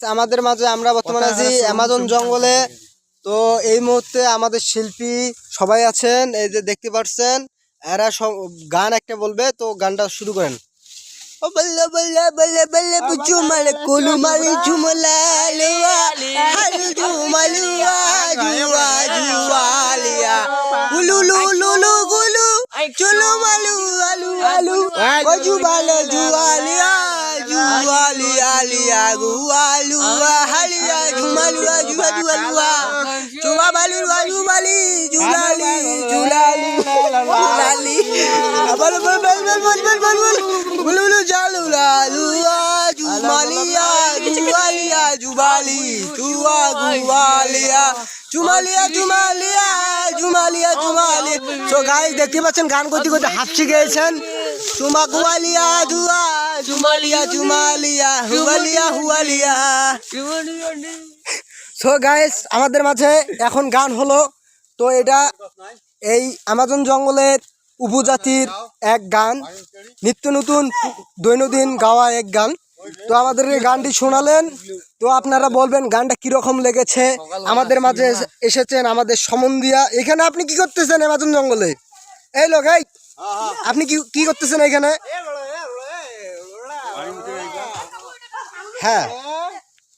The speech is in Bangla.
আমাদের মাঝে আমরা বর্তমানে আছি অ্যামাজন জঙ্গলে। তো এই মুহূর্তে আমাদের শিল্পী সবাই আছেন, এই যে দেখতে পাচ্ছেন। এরা সব গান একটা বলবে, তো গানটা শুরু করেন। ও বল্লা বল্লা বল্লা বল্লা বুঝুমালে কুলুমালি ঝুমলালিয়া হালু ঝুমালুয়া জুয়া জুয়ালিয়া কুলুলু লুলু গুলু চুলুমালু আলু আলু বজুবালে জুয়ালিয়া জুয়ালিয়া লিয়া গুয়ালুয়া হালিয়া ঝুমালুয়া জুয়া জুয়ালুয়া চুবা বালু আলু বালি জুলালি জুলালি জুলালি বল বল বল বল বল বল বল বুলুলু জালুলা লুয়া জুমালিয়া জুয়ালিয়া জুবালি তুয়া গুয়ালিয়া জুমালিয়া জুমালিয়া জুমালিয়া জুমালিয়া। তো গাইস দেখতে পাচ্ছেন গান করতে করতে হাসি গেয়েছেন। চুমা গুয়ালিয়া জুয়া জুমালিয়া জুমালিয়া হুয়ালিয়া হুয়ালিয়া। সো গাইস আমাদের মাঝে এখন গান হলো। তো এটা এই আমাজন জঙ্গলের উপজাতির এক গান, নিত্য নতুন দৈনন্দিন গাওয়া এক গান। তো আমাদের এই গানটি শোনালেন, তো আপনারা বলবেন গানটা কিরকম লেগেছে। আমাদের মাঝে এসেছেন আমাদের সমন্দিয়া। এখানে আপনি কি করতেছেন আমাজন জঙ্গলে? এই লোক, এই আপনি কি করতেছেন এখানে? হ্যাঁ